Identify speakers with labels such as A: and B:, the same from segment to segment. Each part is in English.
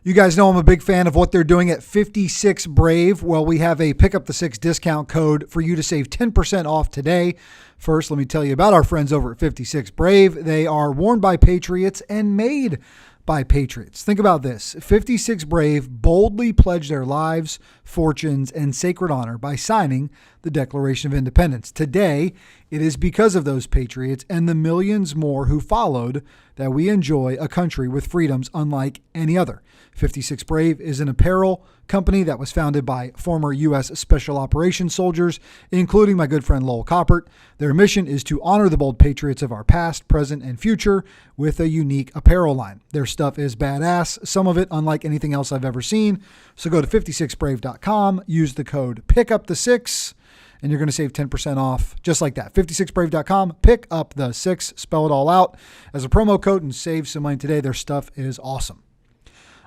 A: You guys know I'm a big fan of what they're doing at 56 Brave. Well, we have a pick up the six discount code for you to save 10% off today. First, let me tell you about our friends over at 56 Brave. They are worn by Patriots and made by Patriots. Think about this. 56 Brave boldly pledged their lives, fortunes, and sacred honor by signing the Declaration of Independence. Today, it is because of those Patriots and the millions more who followed that we enjoy a country with freedoms unlike any other. 56 Brave is an apparel company that was founded by former U.S. Special Operations soldiers, including my good friend Lowell Coppert. Their mission is to honor the bold patriots of our past, present, and future with a unique apparel line. Their stuff is badass, some of it unlike anything else I've ever seen. So go to 56brave.com, use the code PICKUP6, and you're going to save 10% off just like that. 56brave.com, pick up the six, spell it all out as a promo code and save some money today. Their stuff is awesome.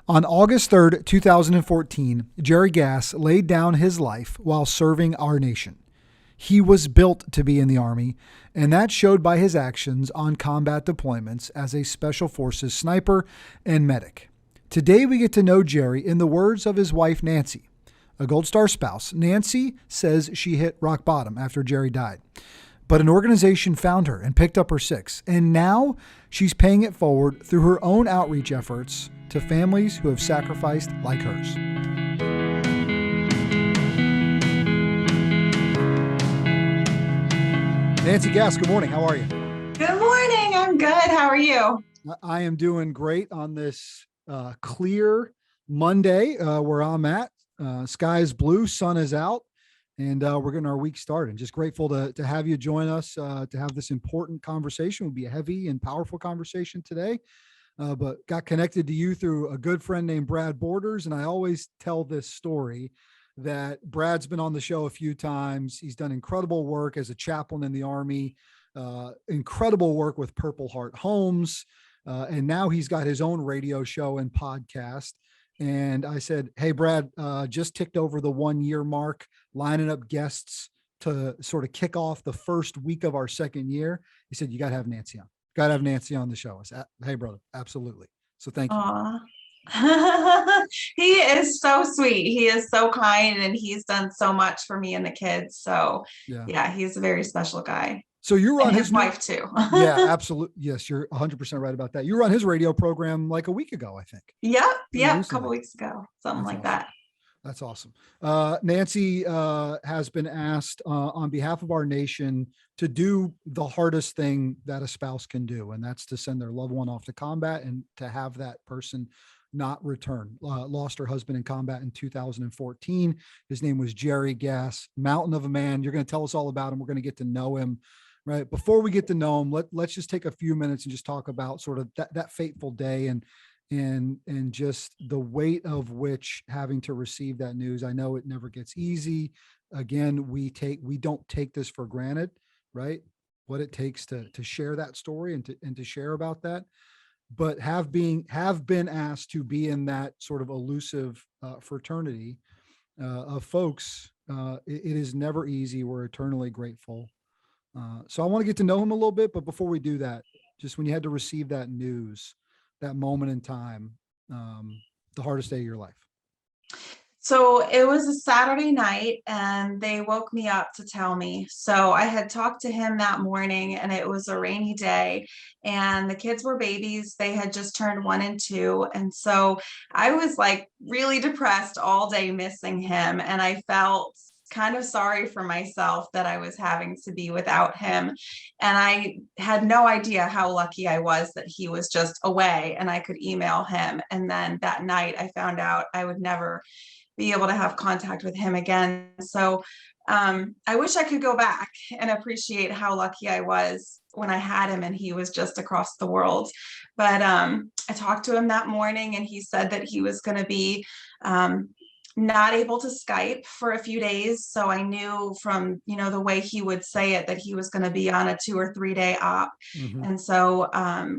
A: On August 3rd, 2014, Jerry Gass laid down his life while serving our nation. He was built to be in the Army, and that showed by his actions on combat deployments as a Special Forces sniper and medic. Today, we get to know Jerry in the words of his wife, Nancy, a Gold Star spouse. Nancy says she hit rock bottom after Jerry died, but an organization found her and picked up her six, and now she's paying it forward through her own outreach efforts to families who have sacrificed like hers. Nancy Gass, good morning. How are you?
B: Good morning. I'm good. How are you?
A: I am doing great on this clear Monday where I'm at. Sky is blue, sun is out, and we're getting our week started. Just grateful to have you join us to have this important conversation. It will be a heavy and powerful conversation today. But got connected to you through a good friend named Brad Borders. And I always tell this story that Brad's been on the show a few times. He's done incredible work as a chaplain in the Army, incredible work with Purple Heart Homes. And now he's got his own radio show and podcast. And I said, hey, Brad, just ticked over the 1 year mark, lining up guests to sort of kick off the first week of our second year. He said, you got to have Nancy on. Got to have Nancy on the show. I said, hey, brother, absolutely. So thank you.
B: He is so sweet. He is so kind, and he's done so much for me and the kids. So yeah, he's a very special guy.
A: So you run
B: his wife too.
A: Yeah, absolutely. Yes, you're 100% right about that. You run his radio program like a week ago, I think.
B: Yep. A couple weeks ago, something like that.
A: That's awesome. Nancy has been asked on behalf of our nation to do the hardest thing that a spouse can do, and that's to send their loved one off to combat and to have that person not return. Lost her husband in combat in 2014. His name was Jerry Gass, mountain of a man. You're going to tell us all about him. We're going to get to know him. Right. Before we get to know him, let's just take a few minutes and just talk about sort of that fateful day and just the weight of which having to receive that news. I know it never gets easy. Again, we don't take this for granted, right? What it takes to share that story and to share about that, but have been asked to be in that sort of elusive fraternity of folks. It is never easy. We're eternally grateful. So I want to get to know him a little bit, but before we do that, just when you had to receive that news, that moment in time, the hardest day of your life?
B: So it was a Saturday night, and they woke me up to tell me. So I had talked to him that morning, and it was a rainy day, and the kids were babies. They had just turned 1 and 2. And so I was like really depressed all day missing him. And I felt kind of sorry for myself that I was having to be without him. And I had no idea how lucky I was that he was just away and I could email him. And then that night I found out I would never be able to have contact with him again. So I wish I could go back and appreciate how lucky I was when I had him and he was just across the world. But I talked to him that morning, and he said that he was going to be not able to Skype for a few days. So I knew from, the way he would say it, that he was going to be on a 2 or 3 day op. Mm-hmm. And so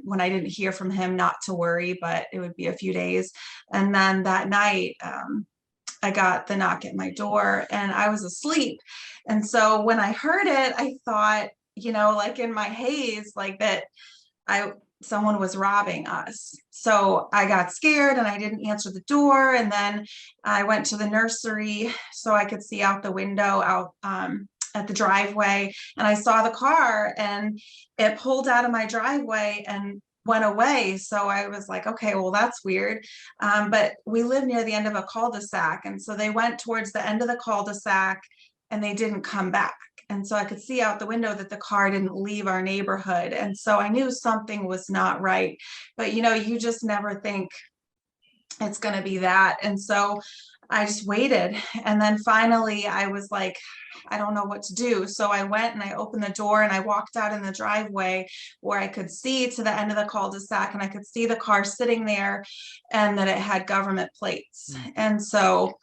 B: when I didn't hear from him, not to worry, but it would be a few days. And then that night, I got the knock at my door and I was asleep. And so when I heard it, I thought, like in my haze, like that someone was robbing us. So I got scared and I didn't answer the door. And then I went to the nursery so I could see out the window out at the driveway. And I saw the car and it pulled out of my driveway and went away. So I was like, okay, well, that's weird. But we live near the end of a cul-de-sac. And so they went towards the end of the cul-de-sac and they didn't come back. And so I could see out the window that the car didn't leave our neighborhood. And so I knew something was not right. But you just never think it's going to be that. And so I just waited. And then finally I was like, I don't know what to do. So I went and I opened the door and I walked out in the driveway where I could see to the end of the cul-de-sac and I could see the car sitting there and that it had government plates. And so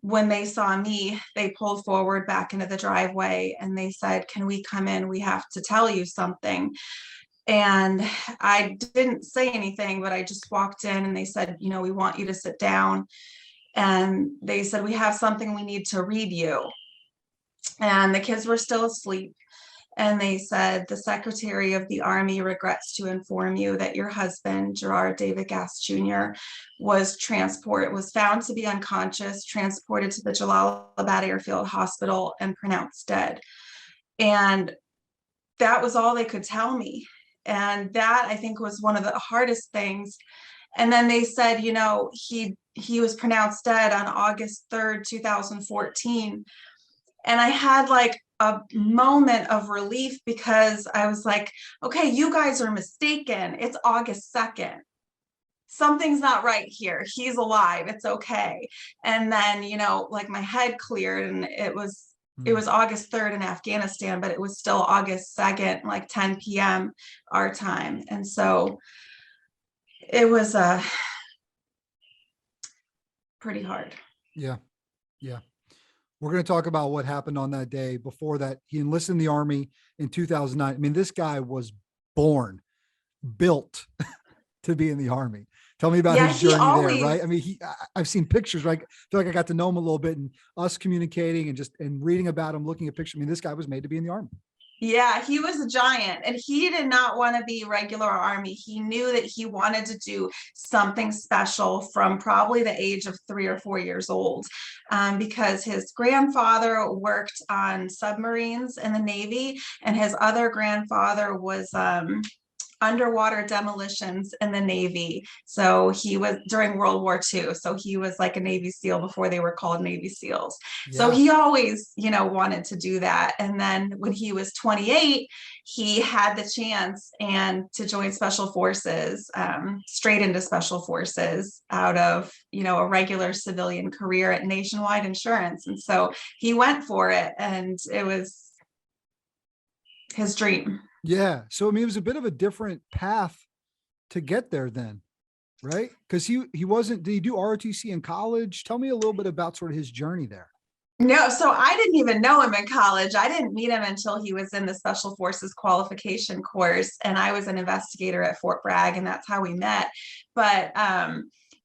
B: when they saw me, they pulled forward back into the driveway and they said, can we come in? We have to tell you something. And I didn't say anything, but I just walked in and they said, we want you to sit down. And they said, we have something we need to read you. And the kids were still asleep. And they said, the Secretary of the Army regrets to inform you that your husband, Gerard David Gass Jr., was found to be unconscious, transported to the Jalalabad Airfield Hospital, and pronounced dead. And that was all they could tell me. And that, I think, was one of the hardest things. And then they said, he was pronounced dead on August 3rd, 2014. And I had like a moment of relief because I was like, okay, you guys are mistaken. It's August 2nd. Something's not right here. He's alive. It's okay. And then, like my head cleared and it was August 3rd in Afghanistan, but it was still August 2nd, like 10 p.m. our time. And so it was pretty hard.
A: Yeah. Yeah. We're going to talk about what happened on that day. Before that, he enlisted in the Army in 2009. I mean, this guy was built to be in the Army. Tell me about his journey there, right? I mean, I've seen pictures, right? I feel like I got to know him a little bit, and us communicating and reading about him, looking at pictures. I mean, this guy was made to be in the Army.
B: Yeah, he was a giant and he did not want to be regular Army. He knew that he wanted to do something special from probably the age of 3 or 4 years old, because his grandfather worked on submarines in the Navy and his other grandfather was underwater demolitions in the Navy. So he was during World War II. So he was like a Navy SEAL before they were called Navy SEAls. Yeah. So he always, wanted to do that. And then when he was 28, he had the chance to join Special Forces, straight into Special Forces out of, a regular civilian career at Nationwide Insurance. And so he went for it and it was his dream.
A: Yeah. So, I mean, it was a bit of a different path to get there then, right? Because he wasn't, did he do ROTC in college? Tell me a little bit about sort of his journey there.
B: No, so I didn't even know him in college. I didn't meet him until he was in the Special Forces qualification course. And I was an investigator at Fort Bragg, and that's how we met. But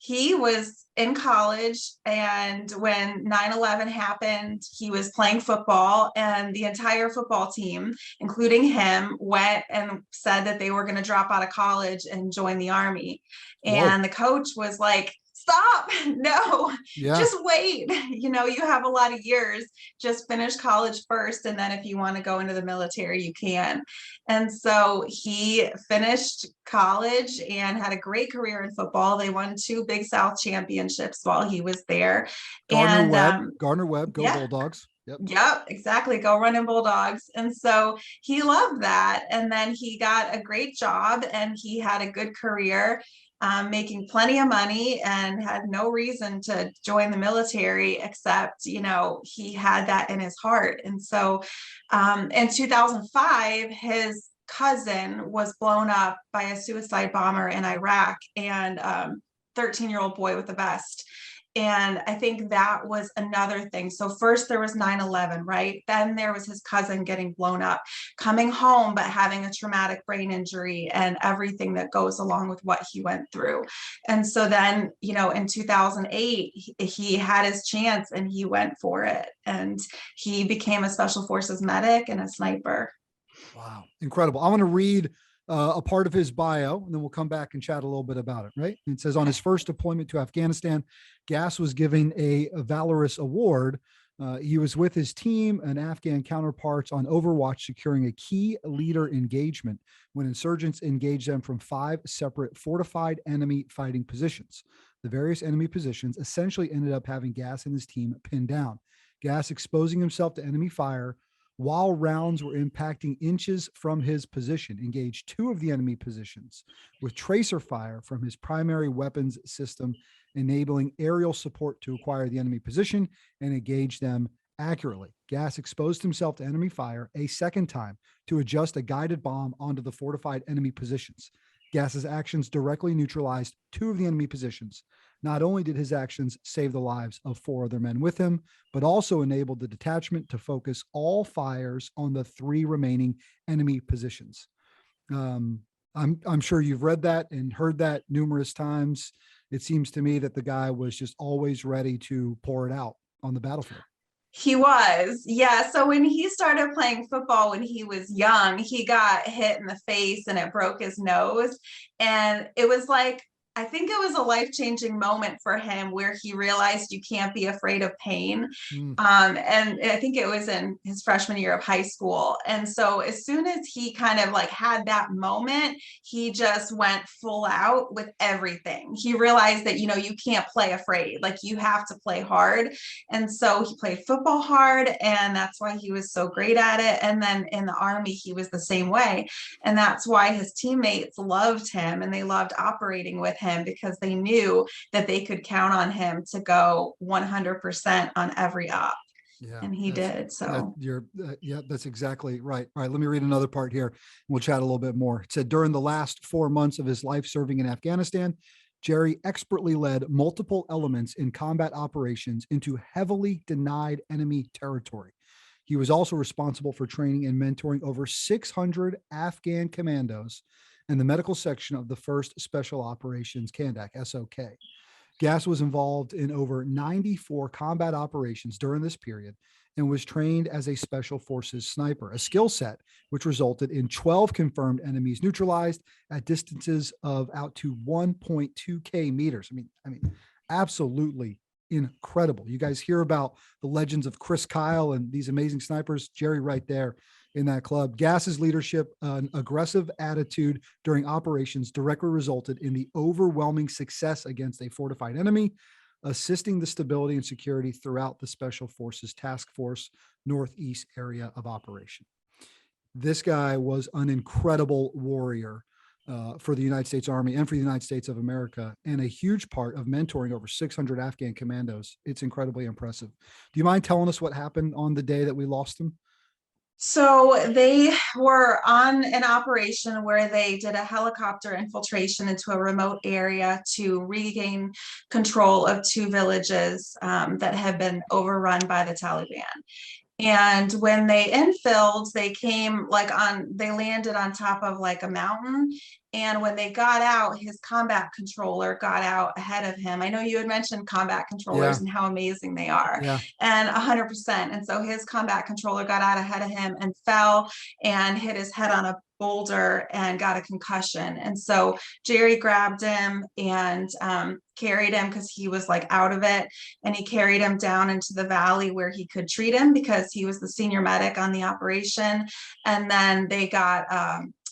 B: he was in college, and when 9/11 happened, he was playing football, and the entire football team, including him, went and said that they were going to drop out of college and join the Army. And the coach was like, stop, no, just wait. You have a lot of years, just finish college first. And then if you want to go into the military, you can. And so he finished college and had a great career in football. They won 2 Big South championships while he was there.
A: Gardner Webb, go Bulldogs.
B: Yep, exactly. Go Running Bulldogs. And so he loved that. And then he got a great job and he had a good career. Making plenty of money and had no reason to join the military except, he had that in his heart. And so in 2005, his cousin was blown up by a suicide bomber in Iraq, and 13-year-old boy with a vest. And I think that was another thing. So first there was 9/11, right? Then there was his cousin getting blown up, coming home, but having a traumatic brain injury and everything that goes along with what he went through. And so then, in 2008, he had his chance and he went for it. And he became a Special Forces medic and a sniper.
A: Wow. Incredible. I want to read a part of his bio, and then we'll come back and chat a little bit about it, right? And it says on his first deployment to Afghanistan, Gass was given a Valorous Award. He was with his team and Afghan counterparts on Overwatch, securing a key leader engagement when insurgents engaged them from 5 separate fortified enemy fighting positions. The various enemy positions essentially ended up having Gass and his team pinned down. Gass exposing himself to enemy fire while rounds were impacting inches from his position, engaged 2 of the enemy positions with tracer fire from his primary weapons system, enabling aerial support to acquire the enemy position and engage them accurately. Gass exposed himself to enemy fire a second time to adjust a guided bomb onto the fortified enemy positions. Gass's actions directly neutralized 2 of the enemy positions. Not only did his actions save the lives of 4 other men with him, but also enabled the detachment to focus all fires on the 3 remaining enemy positions. I'm sure you've read that and heard that numerous times. It seems to me that the guy was just always ready to pour it out on the battlefield.
B: He was, yeah. So when he started playing football when he was young, he got hit in the face and it broke his nose. And it was like, I think it was a life-changing moment for him where he realized you can't be afraid of pain. And I think it was in his freshman year of high school. And so as soon as he kind of like had that moment, he just went full out with everything. He realized that, you can't play afraid, like you have to play hard. And so he played football hard, and that's why he was so great at it. And then in the Army, he was the same way. And that's why his teammates loved him and they loved operating with him, because they knew that they could count on him to go 100% on every op.
A: Yeah,
B: and he did. So
A: yeah, that's exactly right. All right, let me read another part here and we'll chat a little bit more. It said during the last 4 months of his life serving in Afghanistan, Jerry expertly led multiple elements in combat operations into heavily denied enemy territory. He was also responsible for training and mentoring over 600 Afghan commandos in the medical section of the 1st Special Operations Kandak, SOK. Gass was involved in over 94 combat operations during this period and was trained as a Special Forces sniper, a skill set which resulted in 12 confirmed enemies neutralized at distances of out to 1.2K meters. I mean, absolutely incredible. You guys hear about the legends of Chris Kyle and these amazing snipers. Jerry right there in that club. Gass's leadership, an aggressive attitude during operations directly resulted in the overwhelming success against a fortified enemy, assisting the stability and security throughout the Special Forces Task Force Northeast area of operation. This guy was an incredible warrior for the United States Army and for the United States of America, and a huge part of mentoring over 600 Afghan commandos. It's incredibly impressive. Do you mind telling us what happened on the day that we lost him?
B: So they were on an operation where they did a helicopter infiltration into a remote area to regain control of 2 villages that had been overrun by the Taliban. And when they infilled, they landed on top of like a mountain. And when they got out, his combat controller got out ahead of him. I know you had mentioned combat controllers and how amazing they are, and 100%. And so his combat controller got out ahead of him and fell and hit his head on a boulder and got a concussion. And so Jerry grabbed him and carried him, because he was like out of it, and he carried him down into the valley where he could treat him, because he was the senior medic on the operation. And then they got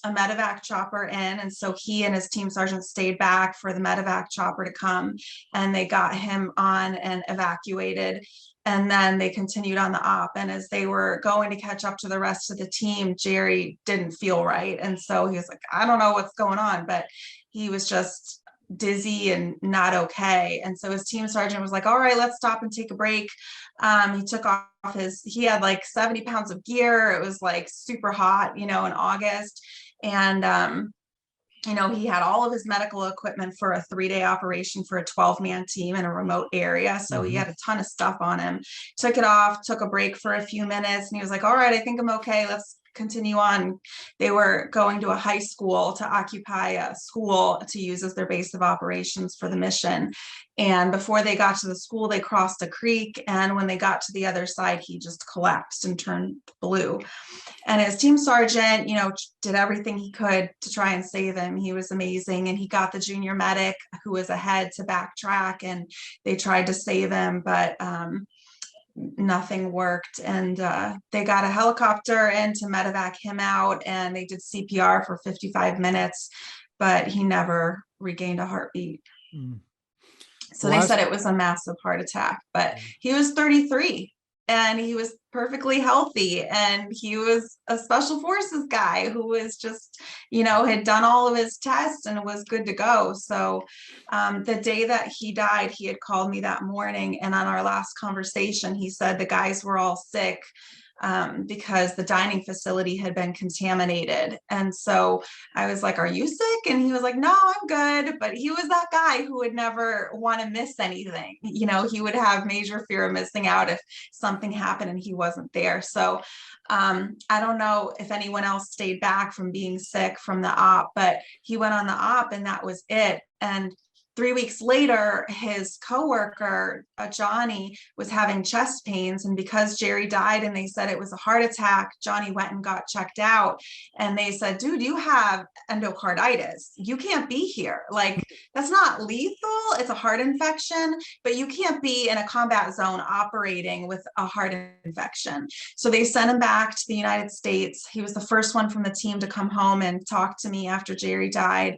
B: a medevac chopper in, and so he and his team sergeant stayed back for the medevac chopper to come, and they got him on and evacuated. And then they continued on the op. And as they were going to catch up to the rest of the team, Jerry didn't feel right. And so he was like, I don't know what's going on, but he was just dizzy and not okay. And so his team sergeant was like, all right, let's stop and take a break. He took off he had like 70 pounds of gear. It was like super hot, in August. And he had all of his medical equipment for a 3-day operation for a 12-man team in a remote area. So he had a ton of stuff on him, took it off, took a break for a few minutes, and he was like, all right, I think I'm okay. Let's continue on. They were going to a high school to occupy a school to use as their base of operations for the mission. And before they got to the school, they crossed a creek. And when they got to the other side, he just collapsed and turned blue. And his team sergeant, did everything he could to try and save him. He was amazing. And he got the junior medic who was ahead to backtrack, and they tried to save him, but nothing worked. And they got a helicopter in to medevac him out, and they did CPR for 55 minutes, but he never regained a heartbeat.
A: Mm.
B: So they said it was a massive heart attack, but he was 33 and he was perfectly healthy. And he was a special forces guy who was just, had done all of his tests and was good to go. So the day that he died, he had called me that morning. And on our last conversation, he said the guys were all sick because the dining facility had been contaminated. And so I was like, are you sick? And he was like, no, I'm good. But he was that guy who would never want to miss anything. He would have major fear of missing out if something happened and he wasn't there. So I don't know if anyone else stayed back from being sick from the op, but he went on the op and that was it. And 3 weeks later, his coworker, Johnny, was having chest pains. And because Jerry died and they said it was a heart attack, Johnny went and got checked out. And they said, dude, you have endocarditis. You can't be here. Like, that's not lethal. It's a heart infection, but you can't be in a combat zone operating with a heart infection. So they sent him back to the United States. He was the first one from the team to come home and talk to me after Jerry died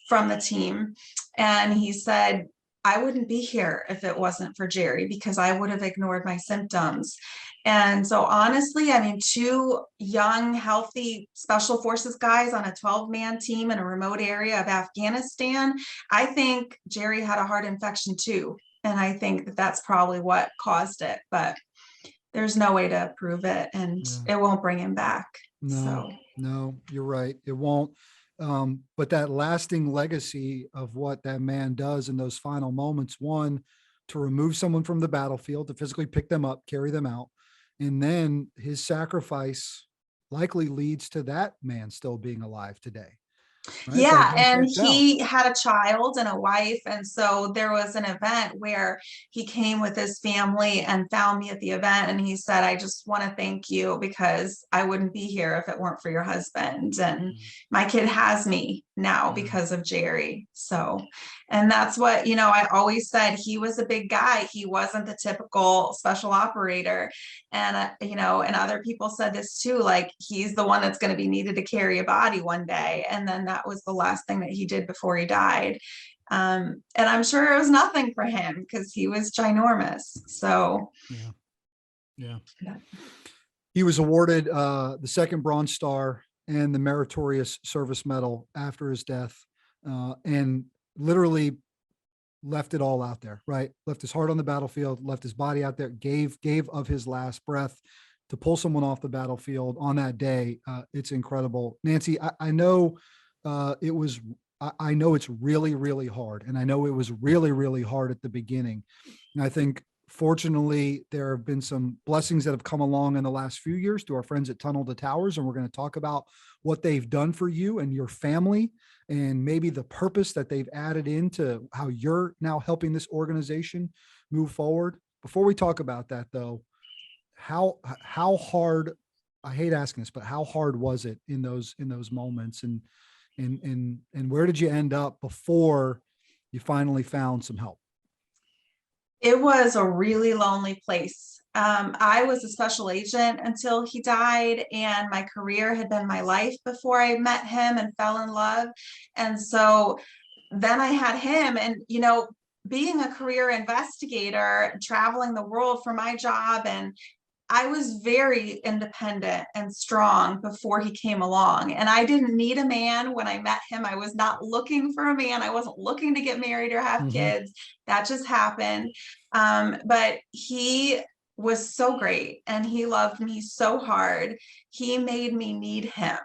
B: from the team. And he said, I wouldn't be here if it wasn't for Jerry, because I would have ignored my symptoms. And so honestly, 2 young, healthy special forces guys on a 12-man team in a remote area of Afghanistan, I think Jerry had a heart infection too. And I think that that's probably what caused it, but there's no way to prove it, and it won't bring him back.
A: No, you're right. It won't. But that lasting legacy of what that man does in those final moments, one, to remove someone from the battlefield, to physically pick them up, carry them out. And then his sacrifice likely leads to that man still being alive today. Right?
B: Yeah, and he had a child and a wife. And so there was an event where he came with his family and found me at the event. And he said, I just want to thank you because I wouldn't be here if it weren't for your husband. And my kid has me now because of Jerry. So, and that's what, I always said, he was a big guy. He wasn't the typical special operator. And, and other people said this too, like he's the one that's going to be needed to carry a body one day. And then that was the last thing that he did before he died. And I'm sure it was nothing for him because he was ginormous. So
A: yeah. He was awarded the second Bronze Star and the Meritorious Service Medal after his death, and literally left it all out there, right? Left his heart on the battlefield, left his body out there, gave of his last breath to pull someone off the battlefield on that day. It's incredible. Nancy, I know I know it's really, really hard. And I know it was really, really hard at the beginning. And I think fortunately, there have been some blessings that have come along in the last few years to our friends at Tunnel to Towers. And we're going to talk about what they've done for you and your family, and maybe the purpose that they've added into how you're now helping this organization move forward. Before we talk about that though, how hard, I hate asking this, but how hard was it in those moments, and where did you end up before you finally found some help?
B: It was a really lonely place. I was a special agent until he died, and my career had been my life before I met him and fell in love. And so then I had him, and, being a career investigator, traveling the world for my job, and I was very independent and strong before he came along. And I didn't need a man when I met him. I was not looking for a man. I wasn't looking to get married or have kids. That just happened. But he was so great and he loved me so hard. He made me need him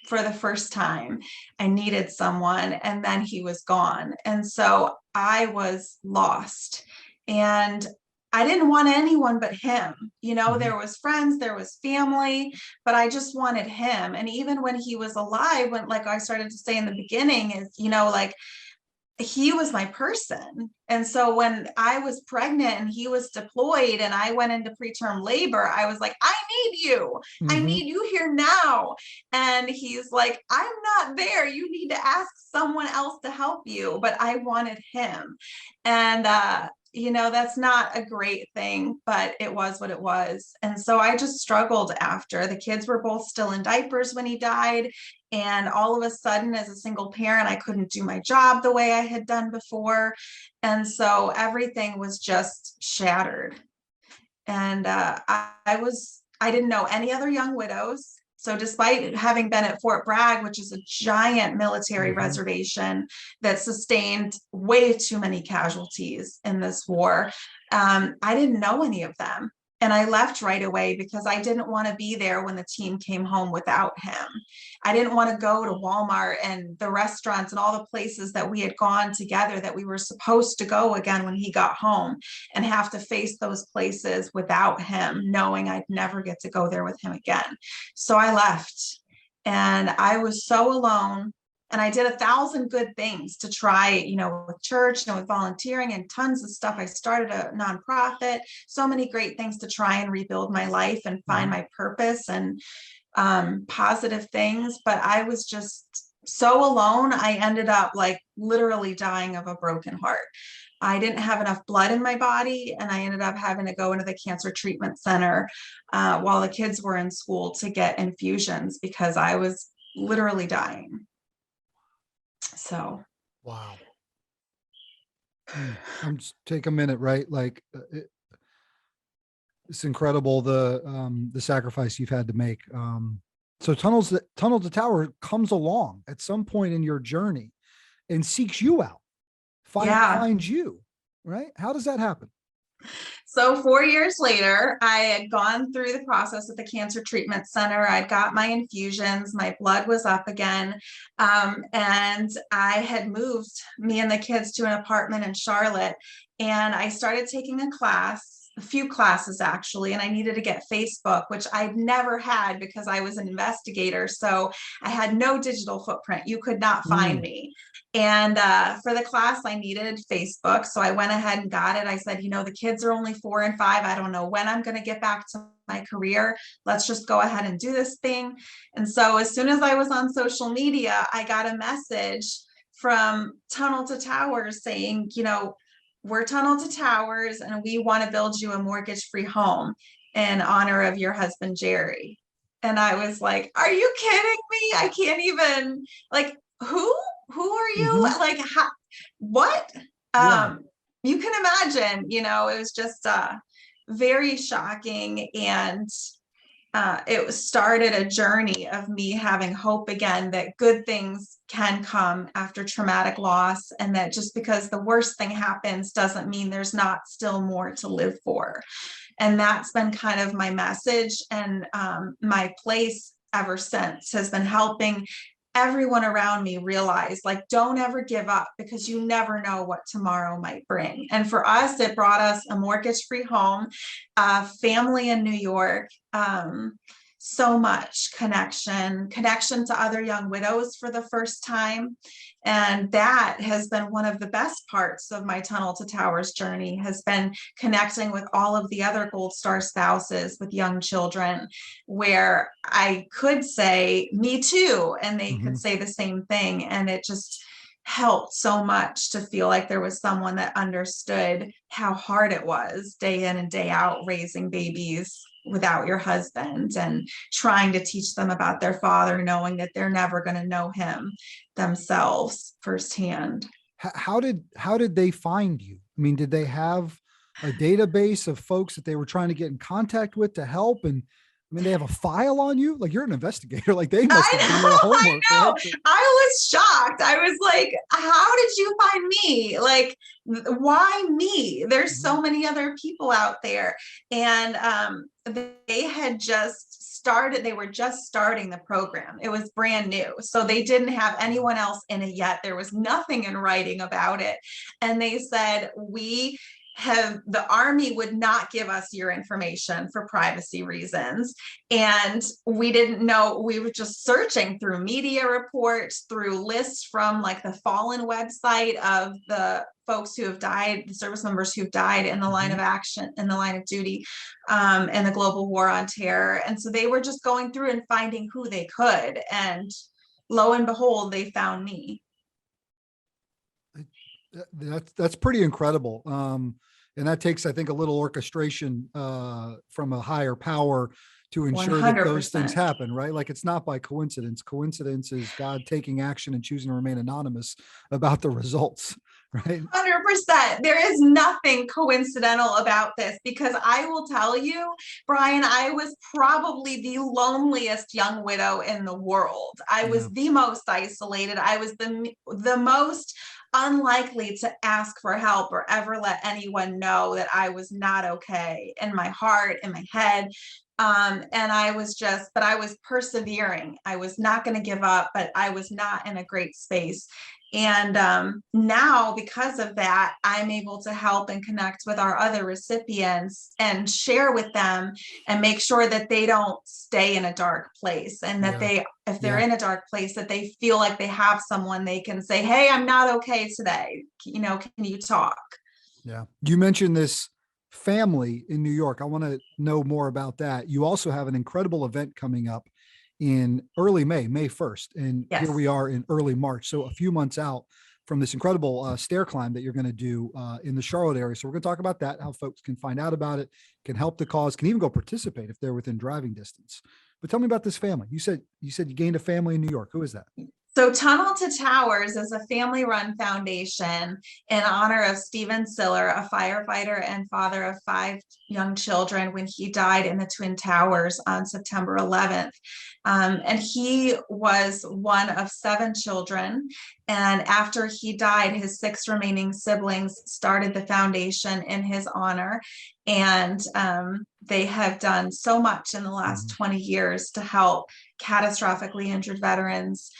B: for the first time. I needed someone, and then he was gone. And so I was lost. And I didn't want anyone but him. You know,
A: Hmm.
B: there was friends, there was family, but I just wanted him. And even when he was alive, when, like I started to say in the beginning, is, you know, like he was my person. And so when I was pregnant and he was deployed and I went into preterm labor, I was like, I need you. I
A: Hmm.
B: need you here now. And he's like, I'm not there. You need to ask someone else to help you. But I wanted him. And, you know, that's not a great thing, but it was what it was. And so I just struggled after. The kids were both still in diapers when he died. And all of a sudden, as a single parent, I couldn't do my job the way I had done before. And so everything was just shattered. And I didn't know any other young widows. So despite having been at Fort Bragg, which is a giant military
A: Hmm.
B: reservation that sustained way too many casualties in this war, I didn't know any of them. And I left right away because I didn't want to be there when the team came home without him. I didn't want to go to Walmart and the restaurants and all the places that we had gone together that we were supposed to go again when he got home, and have to face those places without him, knowing I'd never get to go there with him again. So I left and I was so alone. And I did 1,000 good things to try, you know, with church and with volunteering and tons of stuff. I started a nonprofit, so many great things to try and rebuild my life and find
A: Hmm.
B: my purpose and positive things. But I was just so alone. I ended up like literally dying of a broken heart. I didn't have enough blood in my body, and I ended up having to go into the cancer treatment center while the kids were in school to get infusions because I was literally dying. So,
A: Wow. I'm just take a minute, right? Like it's incredible the sacrifice you've had to make. So Tunnel to Tower comes along at some point in your journey and seeks you out,
B: yeah.
A: finds you, right? How does that happen?
B: So 4 years later, I had gone through the process at the Cancer Treatment Center. I'd got my infusions, my blood was up again. And I had moved me and the kids to an apartment in Charlotte. And I started taking a few classes actually, and I needed to get Facebook, which I'd never had because I was an investigator. So I had no digital footprint. You could not find
A: Mm.
B: me. And for the class, I needed Facebook. So I went ahead and got it. I said, you know, the kids are only 4 and 5. I don't know when I'm going to get back to my career. Let's just go ahead and do this thing. And so as soon as I was on social media, I got a message from Tunnel to Towers saying, you know, we're Tunnel to Towers and we want to build you a mortgage-free home in honor of your husband, Jerry. And I was like, are you kidding me? I can't even, like, who are you?
A: Hmm.
B: Like, how, what?
A: Yeah.
B: Um, you can imagine, you know, it was just very shocking. And it was started a journey of me having hope again that good things can come after traumatic loss, and that just because the worst thing happens doesn't mean there's not still more to live for. And that's been kind of my message, and my place ever since has been helping everyone around me realize, like, don't ever give up because you never know what tomorrow might bring. And for us, it brought us a mortgage-free home, a family in New York, so much connection to other young widows for the first time. And that has been one of the best parts of my Tunnel to Towers journey, has been connecting with all of the other Gold Star spouses with young children, where I could say, me too, and they could
A: Hmm.
B: say the same thing. And it just helped so much to feel like there was someone that understood how hard it was day in and day out raising babies without your husband, and trying to teach them about their father, knowing that they're never going to know him themselves firsthand.
A: How did they find you? I mean, did they have a database of folks that they were trying to get in contact with to help? And I mean, they have a file on you. Like you're an investigator. Like they must
B: I
A: have done their
B: know, I
A: homework,
B: know.
A: right?
B: I was shocked. I was like, how did you find me? Like, why me? There's
A: Mhm.
B: so many other people out there. And they had just started, they were just starting the program. It was brand new. So they didn't have anyone else in it yet. There was nothing in writing about it. And they said, we the Army would not give us your information for privacy reasons. And we didn't know, we were just searching through media reports, through lists from like the Fallen website of the folks who have died, the service members who've died in the line of action, in the line of duty, in the global war on terror. And so they were just going through and finding who they could. And lo and behold, they found me.
A: That's pretty incredible. And that takes, I think, a little orchestration from a higher power to ensure that those things
B: 100%.
A: happen, right? Like it's not by coincidence. Coincidence is God taking action and choosing to remain anonymous about the results, right?
B: 100%. There is nothing coincidental about this, because I will tell you, Brian, I was probably the loneliest young widow in the world. I was the most isolated. I was the most unlikely to ask for help or ever let anyone know that I was not okay in my heart, in my head. And I was but I was persevering. I was not going to give up, but I was not in a great space. And now, because of that, I'm able to help and connect with our other recipients and share with them and make sure that they don't stay in a dark place, and that if they're in a dark place, that they feel like they have someone they can say, hey, I'm not okay today. Can you talk?
A: Yeah. You mentioned this family in New York. I want to know more about that. You also have an incredible event coming up in early May 1st. And here we are in early March. So a few months out from this incredible stair climb that you're going to do in the Charlotte area. So we're going to talk about that, how folks can find out about it, can help the cause, can even go participate if they're within driving distance. But tell me about this family. You said you gained a family in New York. Who is that?
B: So Tunnel to Towers is a family-run foundation in honor of Stephen Siller, a firefighter and father of 5 young children when he died in the Twin Towers on September 11th. And he was one of 7 children. And after he died, his 6 remaining siblings started the foundation in his honor. And they have done so much in the last 20 years to help catastrophically injured veterans,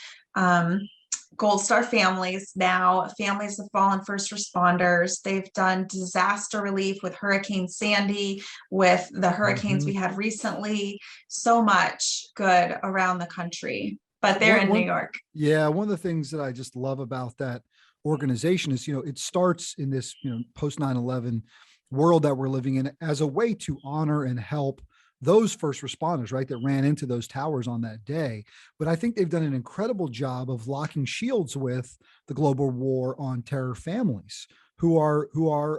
B: Gold Star families, now families of fallen first responders. They've done disaster relief with Hurricane Sandy, with the hurricanes we had recently. So much good around the country, but they're in New York.
A: Yeah. One of the things that I just love about that organization is, it starts in this, post 9/11 world that we're living in as a way to honor and help those first responders, right, that ran into those towers on that day. But I think they've done an incredible job of locking shields with the global war on terror families who are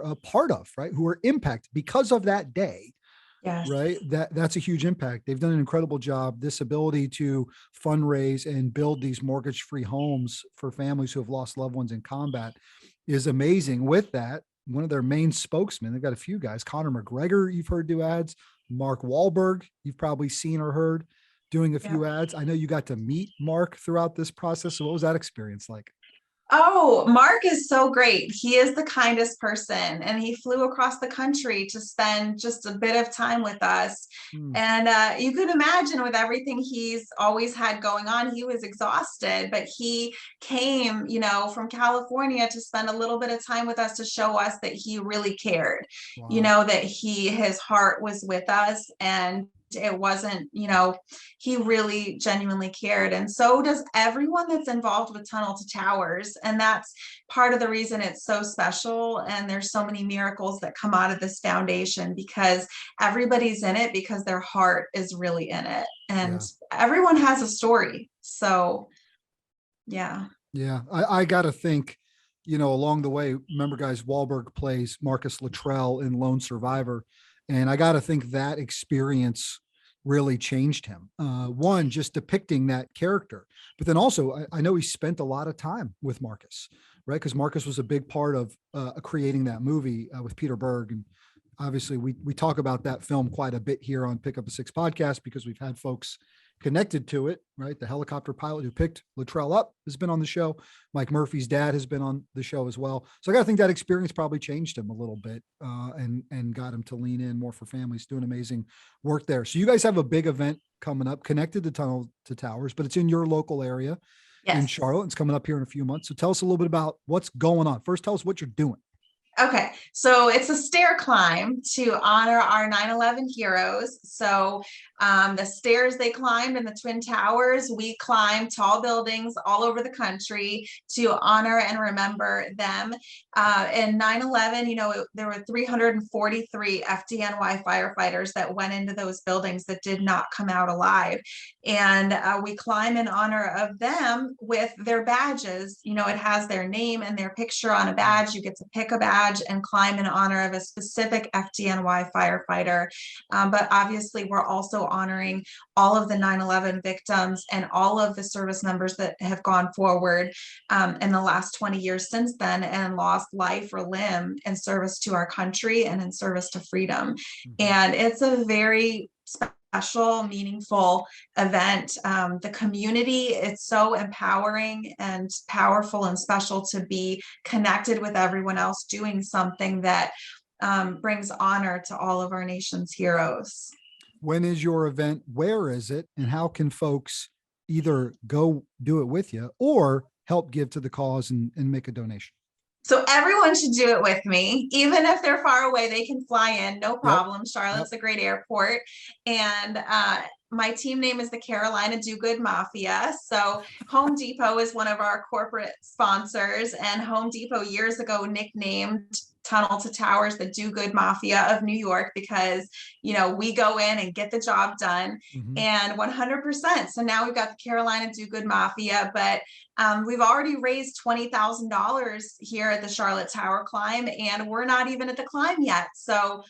A: a part of, right, who are impacted because of that day.
B: Yes.
A: Right. That's a huge impact. They've done an incredible job. This ability to fundraise and build these mortgage-free homes for families who have lost loved ones in combat is amazing. With that, one of their main spokesmen, they've got a few guys, Conor McGregor, you've heard do ads, Mark Wahlberg, you've probably seen or heard doing a few ads. I know you got to meet Mark throughout this process. So what was that experience like?
B: Oh, Mark is so great. He is the kindest person, and he flew across the country to spend just a bit of time with us. And you could imagine, with everything he's always had going on, he was exhausted, but he came, from California to spend a little bit of time with us to show us that he really cared, that his heart was with us, and it wasn't, he really genuinely cared. And so does everyone that's involved with Tunnel to Towers. And that's part of the reason it's so special. And there's so many miracles that come out of this foundation, because everybody's in it because their heart is really in it. And everyone has a story. So, yeah.
A: Yeah. I got to think, along the way, remember, guys, Wahlberg plays Marcus Luttrell in Lone Survivor. And I got to think that experience really changed him. One, just depicting that character, but then also I know he spent a lot of time with Marcus, right? Because Marcus was a big part of creating that movie with Peter Berg. And obviously we talk about that film quite a bit here on Pick Up the Six podcast, because we've had folks connected to it, right? The helicopter pilot who picked Luttrell up has been on the show. Mike Murphy's dad has been on the show as well. So I got to think that experience probably changed him a little bit and got him to lean in more for families, doing amazing work there. So you guys have a big event coming up connected to Tunnel to Towers, but it's in your local area in Charlotte. It's coming up here in a few months. So tell us a little bit about what's going on. First, tell us what you're doing.
B: Okay, so it's a stair climb to honor our 9/11 heroes. So the stairs they climbed in the Twin Towers, we climbed tall buildings all over the country to honor and remember them. In 9/11, there were 343 FDNY firefighters that went into those buildings that did not come out alive. And we climb in honor of them with their badges. It has their name and their picture on a badge. You get to pick a badge and climb in honor of a specific FDNY firefighter. But obviously, we're also honoring all of the 9/11 victims and all of the service members that have gone forward in the last 20 years since then and lost life or limb in service to our country and in service to freedom. And it's a very special, meaningful event. The community, it's so empowering and powerful and special to be connected with everyone else doing something that brings honor to all of our nation's heroes.
A: When is your event? Where is it? And how can folks either go do it with you or help give to the cause and make a donation?
B: So everyone should do it with me. Even if they're far away, they can fly in, no problem. Charlotte's a great airport. And my team name is the Carolina Do Good Mafia. So Home Depot is one of our corporate sponsors, and Home Depot years ago nicknamed Tunnel to Towers the Do Good Mafia of New York because we go in and get the job done. And 100%. So now we've got the Carolina Do Good Mafia, but we've already raised $20,000 here at the Charlotte Tower Climb, and we're not even at the climb yet. So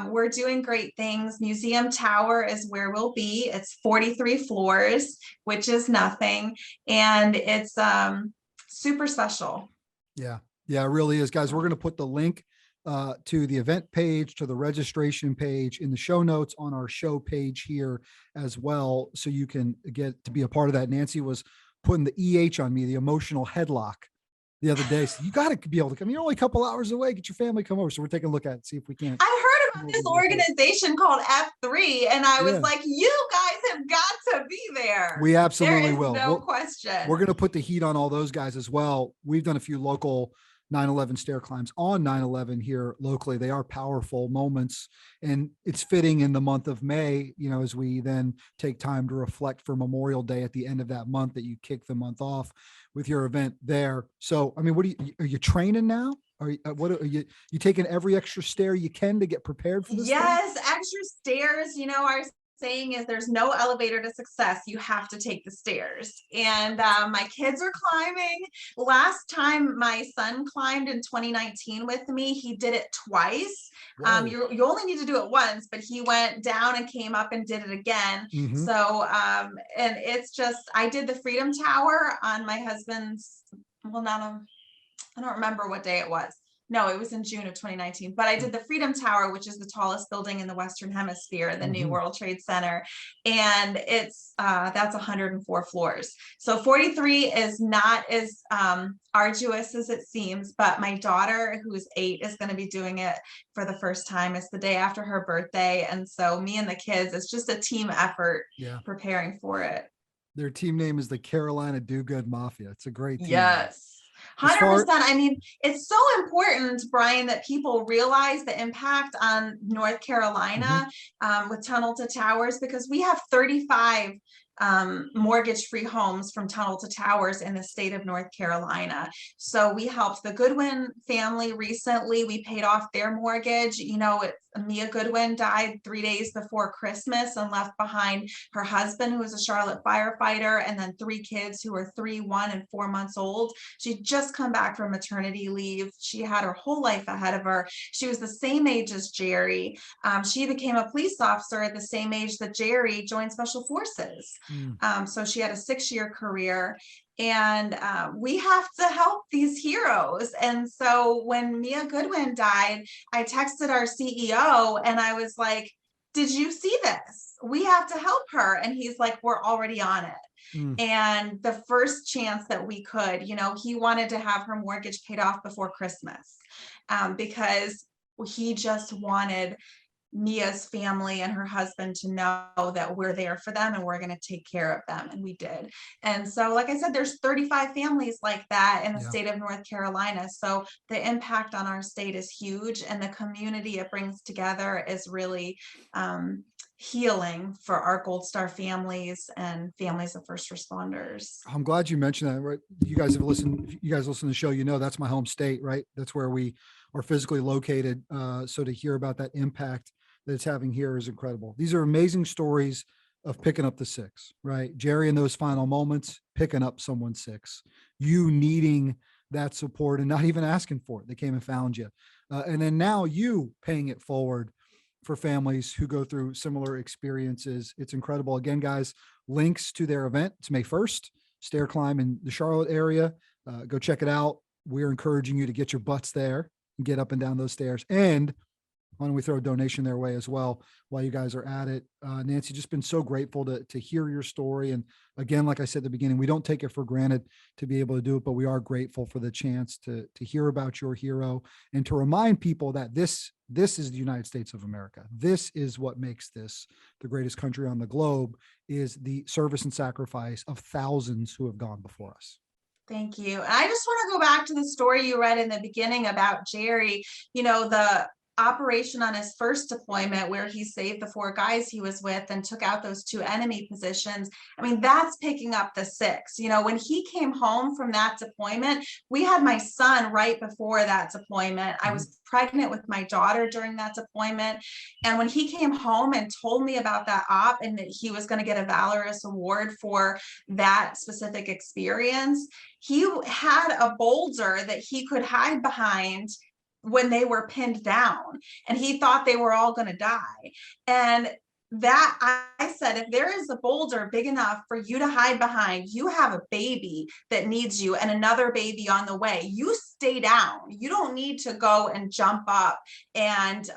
B: we're doing great things. Museum Tower is where we'll be. It's 43 floors, which is nothing. And it's super special.
A: Yeah. Yeah, it really is. Guys, we're going to put the link to the event page, to the registration page in the show notes on our show page here as well. So you can get to be a part of that. Nancy was putting the EH on me, the emotional headlock, the other day. So you got to be able to come. You're only a couple hours away. Get your family, come over. So we're taking a look at it, see if we can't.
B: I heard about this organization called F3, and I was like, you guys have got to be there.
A: We absolutely will.
B: No question.
A: We're going to put the heat on all those guys as well. We've done a few local 9/11 stair climbs on 9/11 here locally. They are powerful moments, and it's fitting in the month of May, as we then take time to reflect for Memorial Day at the end of that month, that you kick the month off with your event there. So, I mean, are you training now? Are you taking every extra stair you can to get prepared for this?
B: Yes, extra stairs. Our saying is there's no elevator to success. You have to take the stairs. And my kids are climbing. Last time my son climbed in 2019 with me, he did it twice. You only need to do it once, but he went down and came up and did it again. So, and it's just, I did the Freedom Tower on my husband's, I don't remember what day it was. No, it was in June of 2019, but I did the Freedom Tower, which is the tallest building in the Western Hemisphere, the new World Trade Center. And it's, that's 104 floors. So 43 is not as arduous as it seems, but my daughter, who's 8, is going to be doing it for the first time. It's the day after her birthday. And so me and the kids, it's just a team effort preparing for it.
A: Their team name is the Carolina Do Good Mafia. It's a great team.
B: Yes. 100%. I mean, it's so important, Brian, that people realize the impact on North Carolina with Tunnel to Towers, because we have 35 mortgage-free homes from Tunnel to Towers in the state of North Carolina. So we helped the Goodwin family recently. We paid off their mortgage. Mia Goodwin died 3 days before Christmas and left behind her husband, who was a Charlotte firefighter, and then 3 kids who were 3, 1, and 4 months old. She'd just come back from maternity leave. She had her whole life ahead of her. She was the same age as Jerry. She became a police officer at the same age that Jerry joined Special Forces. So she had a 6-year career. And we have to help these heroes. And so when Mia Goodwin died, I texted our CEO and I was like, did you see this? We have to help her. And he's like, we're already on it. And the first chance that we could, he wanted to have her mortgage paid off before Christmas because he just wanted Mia's family and her husband to know that we're there for them and we're going to take care of them. And we did. And so, like I said, there's 35 families like that in the
A: Yeah.
B: state of North Carolina. So the impact on our state is huge, and the community it brings together is really healing for our Gold Star families and families of first responders.
A: I'm glad you mentioned that. Right, you guys listen to the show. You know that's my home state, right? That's where we are physically located. So to hear about that impact that it's having here is incredible. These are amazing stories of picking up the six, right? Jerry in those final moments, picking up someone's six, you needing that support and not even asking for it. They came and found you. And then now you paying it forward for families who go through similar experiences. It's incredible. Again, guys, links to their event. It's May 1st, stair climb in the Charlotte area. Go check it out. We're encouraging you to get your butts there and get up and down those stairs. And why don't we throw a donation their way as well while you guys are at it? Nancy, just been so grateful to hear your story. And again, like I said at the beginning, we don't take it for granted to be able to do it, but we are grateful for the chance to hear about your hero and to remind people that this is the United States of America. This is what makes this the greatest country on the globe, is the service and sacrifice of thousands who have gone before us.
B: Thank you. And I just want to go back to the story you read in the beginning about Jerry, the operation on his first deployment where he saved the 4 guys he was with and took out those 2 enemy positions. I mean, that's picking up the 6. When he came home from that deployment, we had my son right before that deployment. I was pregnant with my daughter during that deployment. And when he came home and told me about that op and that he was going to get a Valorous Award for that specific experience, he had a boulder that he could hide behind when they were pinned down, and he thought they were all going to die. And that I said, if there is a boulder big enough for you to hide behind, you have a baby that needs you and another baby on the way. You stay down. You don't need to go and jump up and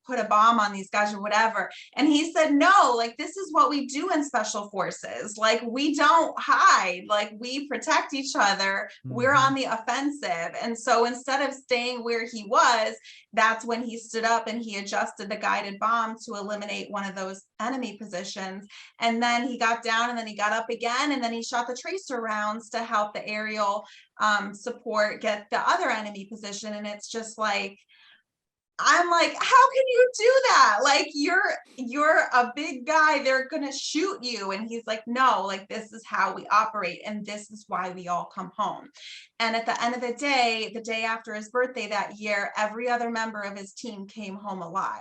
B: put a bomb on these guys or whatever. And he said, no, like, this is what we do in special forces. Like, we don't hide, like, we protect each other. We're on the offensive. And so instead of staying where he was, that's when he stood up and he adjusted the guided bomb to eliminate one of those enemy positions. And then he got down and then he got up again, and then he shot the tracer rounds to help the aerial support get the other enemy position. And it's just like, I'm like, how can you do that? Like, you're a big guy, they're gonna shoot you. And he's like, no, like, this is how we operate, and this is why we all come home. And at the end of the day after his birthday that year, every other member of his team came home alive.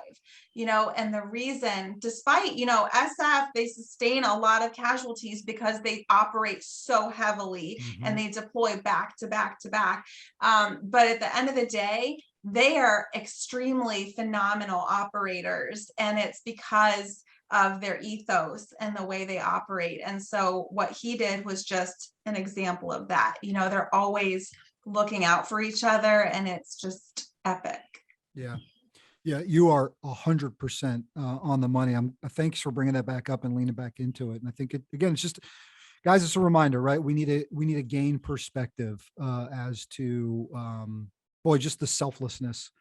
B: And the reason, despite, SF, they sustain a lot of casualties because they operate so heavily and they deploy back to back to back. But at the end of the day, they are extremely phenomenal operators, and it's because of their ethos and the way they operate. And so what he did was just an example of that. They're always looking out for each other, and it's just epic.
A: Yeah. Yeah, you are 100% on the money. Thanks for bringing that back up and leaning back into it. And I think again, it's just, guys, it's a reminder, right? We need to gain perspective as to just the selflessness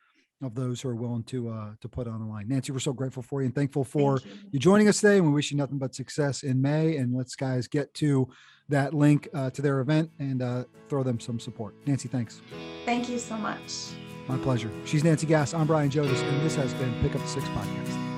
A: of those who are willing to put on the line. Nancy, we're so grateful for you and thankful for you joining us today. And we wish you nothing but success in May. And let's, guys, get to that link to their event and throw them some support. Nancy, thanks.
B: Thank you so much.
A: My pleasure. She's Nancy Gass. I'm Brian Jodis, and this has been Pick Up the Six Podcast.